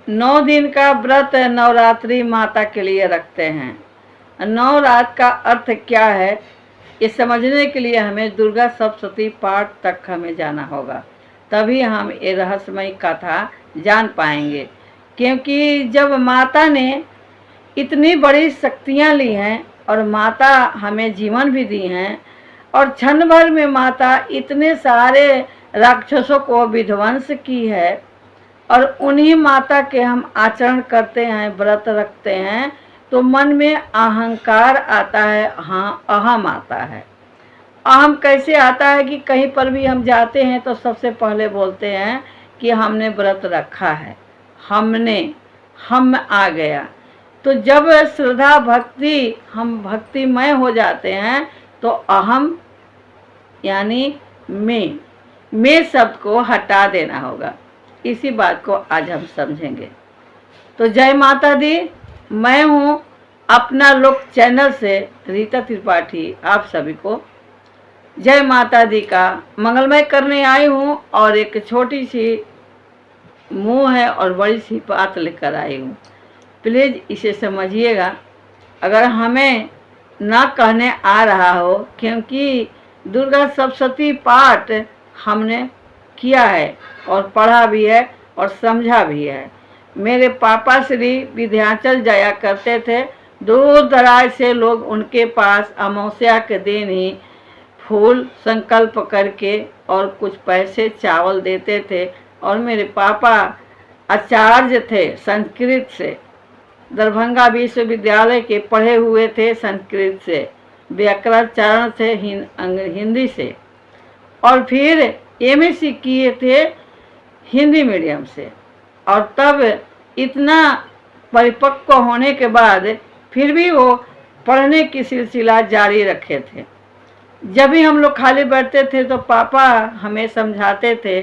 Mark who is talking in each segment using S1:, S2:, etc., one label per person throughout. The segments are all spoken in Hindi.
S1: 9 दिन का व्रत नवरात्रि माता के लिए रखते हैं। 9 रात का अर्थ क्या है, ये समझने के लिए हमें दुर्गा सप्तशती पाठ तक हमें जाना होगा, तभी हम ये रहस्यमय कथा जान पाएंगे। क्योंकि जब माता ने इतनी बड़ी शक्तियाँ ली हैं और माता हमें जीवन भी दी हैं, और क्षण भर में माता इतने सारे राक्षसों को विध्वंस की है, और उन्हीं माता के हम आचरण करते हैं, व्रत रखते हैं, तो मन में अहंकार आता है, हाँ अहम आता है। अहम कैसे आता है कि कहीं पर भी हम जाते हैं तो सबसे पहले बोलते हैं कि हमने व्रत रखा है, हम आ गया। तो जब श्रद्धा भक्ति हम भक्तिमय हो जाते हैं तो अहम यानी मैं शब्द को हटा देना होगा। इसी बात को आज हम समझेंगे। तो जय माता दी, मैं हूँ अपना लोक चैनल से रीता त्रिपाठी, आप सभी को जय माता दी का मंगलमय करने आई हूँ। और एक छोटी सी मुँह है और बड़ी सी बात लेकर आई हूँ, प्लीज़ इसे समझिएगा। अगर हमें ना कहने आ रहा हो, क्योंकि दुर्गा सप्तशती पाठ हमने किया है और पढ़ा भी है और समझा भी है। मेरे पापा श्री विंध्याचल जाया करते थे, दूर दराज से लोग उनके पास अमावस्या के दिन ही फूल संकल्प करके और कुछ पैसे चावल देते थे। और मेरे पापा आचार्य थे संस्कृत से, दरभंगा विश्वविद्यालय के पढ़े हुए थे, संस्कृत से व्याकरण से हिंदी से, और फिर एमएससी किए थे हिंदी मीडियम से। और तब इतना परिपक्व होने के बाद फिर भी वो पढ़ने की सिलसिला जारी रखे थे। जब भी हम लोग खाली बैठते थे तो पापा हमें समझाते थे,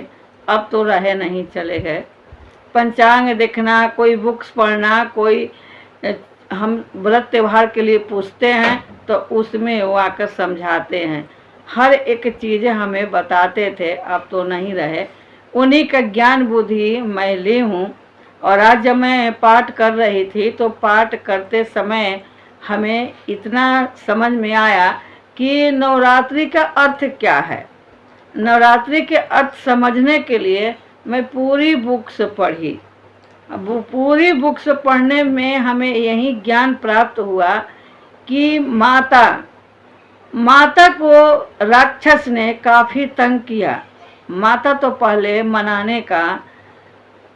S1: अब तो रहे नहीं चले गए, पंचांग देखना, कोई बुक्स पढ़ना, कोई हम व्रत त्यौहार के लिए पूछते हैं तो उसमें वो आकर समझाते हैं, हर एक चीज़ें हमें बताते थे, अब तो नहीं रहे। उन्हीं का ज्ञान बुद्धि मैं ली हूँ। और आज जब मैं पाठ कर रही थी तो पाठ करते समय हमें इतना समझ में आया कि नवरात्रि का अर्थ क्या है। नवरात्रि के अर्थ समझने के लिए मैं पूरी बुक्स पढ़ी। अब पूरी बुक्स पढ़ने में हमें यही ज्ञान प्राप्त हुआ कि माता को राक्षस ने काफ़ी तंग किया। माता तो पहले मनाने का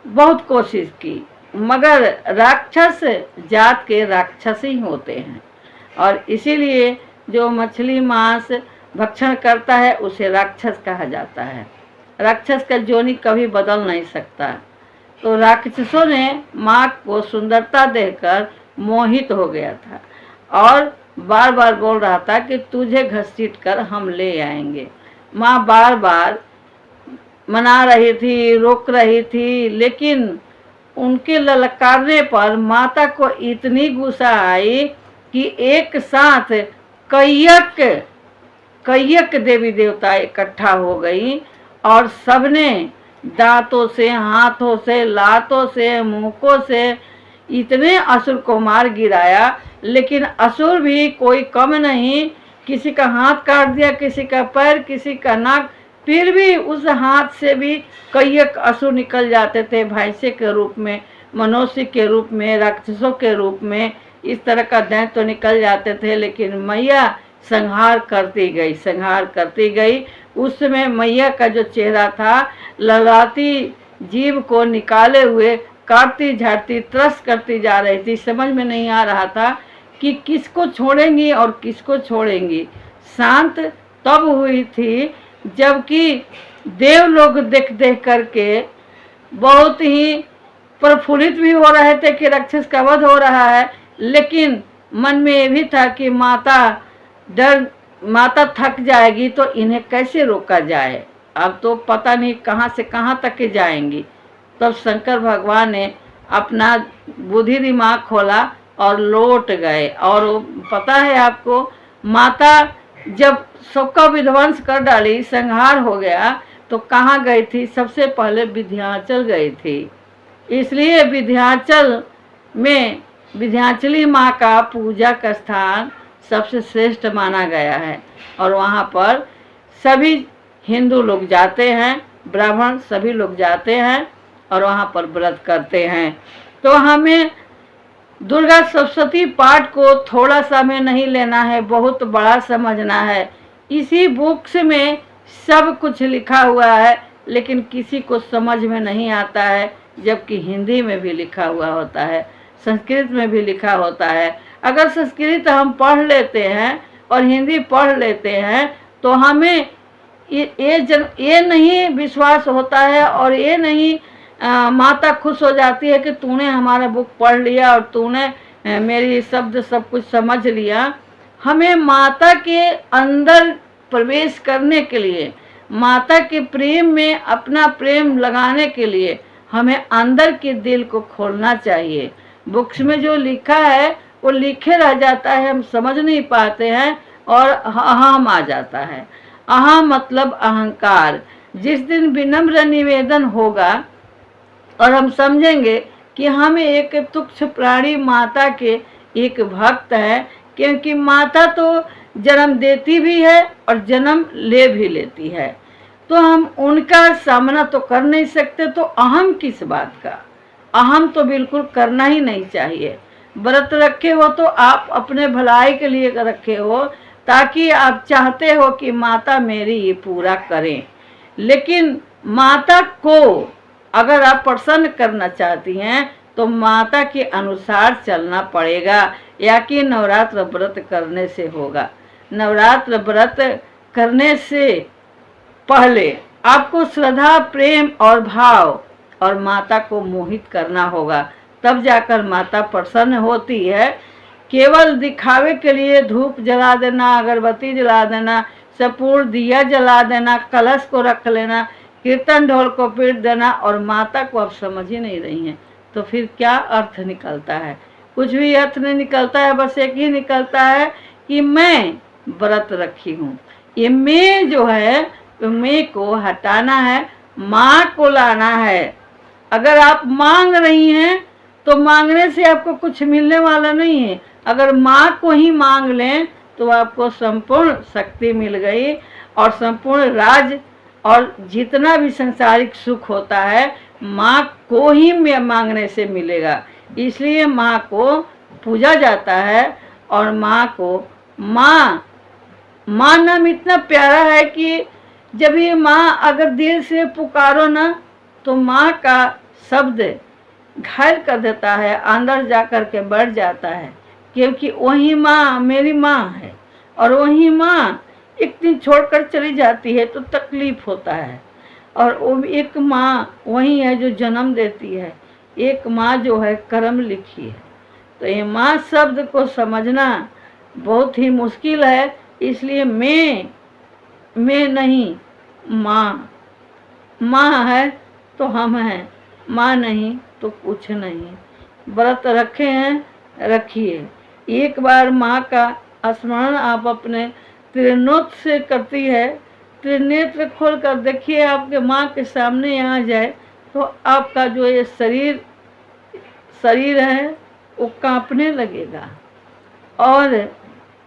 S1: बहुत कोशिश की, मगर राक्षस जात के राक्षस ही होते हैं, और इसीलिए जो मछली मांस भक्षण करता है उसे राक्षस कहा जाता है। राक्षस का जोनी कभी बदल नहीं सकता। तो राक्षसों ने माँ को सुंदरता देखकर मोहित हो गया था और बार बार बोल रहा था कि तुझे घसीट कर हम ले आएंगे। माँ बार बार मना रही थी, रोक रही थी, लेकिन उनके ललकारने पर माता को इतनी गुस्सा आई कि एक साथ कईयक देवी देवता इकट्ठा हो गई और सबने दांतों से, हाथों से, लातों से, मुंहों से इतने असुर को मार गिराया। लेकिन असुर भी कोई कम नहीं, किसी का हाथ काट दिया, किसी का पैर, किसी का नाक, फिर भी उस हाथ से भी कई एक असुर निकल जाते थे, भैंसे के रूप में, मनुष्य के रूप में, राक्षसों के रूप में, इस तरह का दैत्य तो निकल जाते थे। लेकिन मैया संहार करती गई। उस समय मैया का जो चेहरा था, ललाती जीभ को निकाले हुए काटती झाड़ती त्रस्त करती जा रही थी। समझ में नहीं आ रहा था कि किसको छोड़ेंगी और किसको छोड़ेंगी। शांत तब हुई थी जबकि देव लोग देख देख करके बहुत ही प्रफुल्लित भी हो रहे थे कि राक्षस का वध हो रहा है, लेकिन मन में ये भी था कि माता थक जाएगी तो इन्हें कैसे रोका जाए, अब तो पता नहीं कहाँ से कहाँ तक जाएंगी। तब शंकर भगवान ने अपना बुद्धि दिमाग खोला और लौट गए। और पता है आपको, माता जब सबका विध्वंस कर डाली, संहार हो गया, तो कहाँ गई थी? सबसे पहले विंध्याचल गई थी। इसलिए विंध्याचल में विंध्याचली माँ का पूजा का स्थान सबसे श्रेष्ठ माना गया है और वहाँ पर सभी हिंदू लोग जाते हैं, ब्राह्मण सभी लोग जाते हैं और वहाँ पर व्रत करते हैं। तो हमें दुर्गा सप्तशती पाठ को थोड़ा सा में नहीं लेना है, बहुत बड़ा समझना है। इसी बुक्स में सब कुछ लिखा हुआ है, लेकिन किसी को समझ में नहीं आता है, जबकि हिंदी में भी लिखा हुआ होता है, संस्कृत में भी लिखा होता है। अगर संस्कृत हम पढ़ लेते हैं और हिंदी पढ़ लेते हैं तो हमें ये नहीं विश्वास होता है और ये नहीं माता खुश हो जाती है कि तूने हमारा बुक पढ़ लिया और तूने मेरी शब्द सब कुछ समझ लिया। हमें माता के अंदर प्रवेश करने के लिए, माता के प्रेम में अपना प्रेम लगाने के लिए हमें अंदर के दिल को खोलना चाहिए। बुक्स में जो लिखा है वो लिखे रह जाता है, हम समझ नहीं पाते हैं और अहम आ जाता है। अहम मतलब अहंकार। जिस दिन विनम्र निवेदन होगा और हम समझेंगे कि हम एक तुच्छ प्राणी माता के एक भक्त हैं, क्योंकि माता तो जन्म देती भी है और जन्म ले भी लेती है, तो हम उनका सामना तो कर नहीं सकते, तो अहम किस बात का? अहम तो बिल्कुल करना ही नहीं चाहिए। व्रत रखे हो तो आप अपने भलाई के लिए रखे हो, ताकि आप चाहते हो कि माता मेरी ये पूरा करें। लेकिन माता को अगर आप प्रसन्न करना चाहती हैं तो माता के अनुसार चलना पड़ेगा, या कि नवरात्र व्रत करने से होगा। नवरात्र व्रत करने से पहले आपको श्रद्धा, प्रेम और भाव और माता को मोहित करना होगा, तब जाकर माता प्रसन्न होती है। केवल दिखावे के लिए धूप जला देना, अगरबत्ती जला देना, सपूर दिया जला देना, कलश को रख लेना, कीर्तन ढोल को पीट देना और माता को आप समझ ही नहीं रही हैं, तो फिर क्या अर्थ निकलता है? कुछ भी अर्थ नहीं निकलता है। बस एक ही निकलता है कि मैं व्रत रखी हूँ। ये मैं जो है तो मैं को हटाना है, माँ को लाना है। अगर आप मांग रही हैं तो मांगने से आपको कुछ मिलने वाला नहीं है। अगर माँ को ही मांग लें तो आपको संपूर्ण शक्ति मिल गई और संपूर्ण राज और जितना भी सांसारिक सुख होता है माँ को ही मांगने से मिलेगा। इसलिए माँ को पूजा जाता है और माँ को माँ नाम इतना प्यारा है कि जब ये माँ अगर दिल से पुकारो ना तो माँ का शब्द घायल कर देता है, अंदर जा कर के बढ़ जाता है, क्योंकि वही माँ मेरी माँ है और वही माँ एक दिन छोड़कर चली जाती है तो तकलीफ होता है। और वो एक माँ वही है जो जन्म देती है, एक माँ जो है कर्म लिखी है। तो ये माँ शब्द को समझना बहुत ही मुश्किल है। इसलिए मैं नहीं, माँ है तो हम हैं, माँ नहीं तो कुछ नहीं। व्रत रखे हैं, रखिए। एक बार माँ का स्मरण आप अपने त्रिनेत्र से करती है, त्रिनेत्र खोल कर देखिए, आपके माँ के सामने आ जाए तो आपका जो ये शरीर है वो कांपने लगेगा और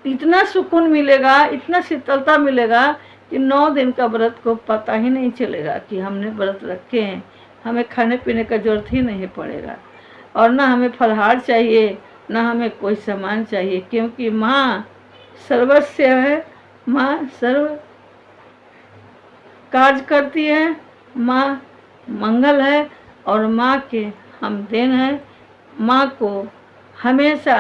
S1: इतना सुकून मिलेगा, इतना शीतलता मिलेगा कि 9 दिन का व्रत को पता ही नहीं चलेगा कि हमने व्रत रखे हैं। हमें खाने पीने का जरूरत ही नहीं पड़ेगा और ना हमें फलहार चाहिए, ना हमें कोई सामान चाहिए, क्योंकि माँ सर्वस्व है, माँ सर्व कार्य करती है, माँ मंगल है और माँ के हम देन है। माँ को हमेशा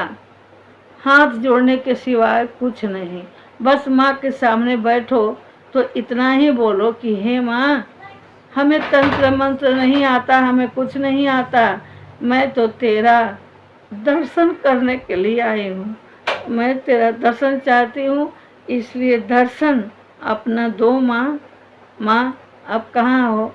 S1: हाथ जोड़ने के सिवाय कुछ नहीं। बस माँ के सामने बैठो तो इतना ही बोलो कि हे माँ, हमें तंत्र मंत्र नहीं आता, हमें कुछ नहीं आता, मैं तो तेरा दर्शन करने के लिए आई हूँ, मैं तेरा दर्शन चाहती हूँ, इसलिए दर्शन अपना दो माँ। माँ अब कहाँ हो,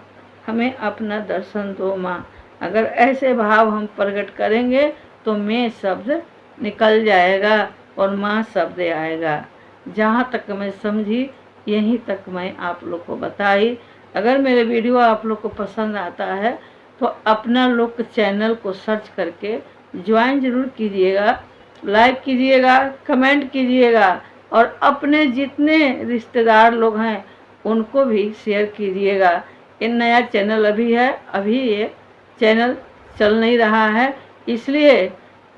S1: हमें अपना दर्शन दो माँ। अगर ऐसे भाव हम प्रकट करेंगे तो मैं शब्द निकल जाएगा और माँ शब्द आएगा। जहाँ तक मैं समझी यहीं तक मैं आप लोग को बताई। अगर मेरे वीडियो आप लोग को पसंद आता है तो अपना लोक चैनल को सर्च करके ज्वाइन जरूर कीजिएगा, लाइक कीजिएगा, कमेंट कीजिएगा और अपने जितने रिश्तेदार लोग हैं उनको भी शेयर कीजिएगा। ये नया चैनल अभी है, अभी ये चैनल चल नहीं रहा है, इसलिए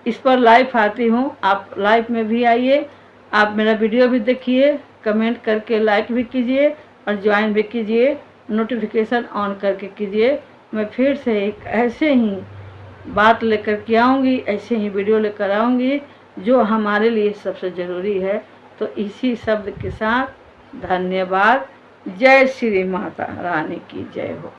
S1: इस पर लाइव आती हूँ। आप लाइव में भी आइए, आप मेरा वीडियो भी देखिए, कमेंट करके लाइक भी कीजिए और ज्वाइन भी कीजिए, नोटिफिकेशन ऑन करके कीजिए। मैं फिर से एक ऐसे ही बात लेकर के आऊँगी, ऐसे ही वीडियो लेकर आऊँगी जो हमारे लिए सबसे ज़रूरी है। तो इसी शब्द के साथ धन्यवाद। जय श्री माता रानी की जय हो।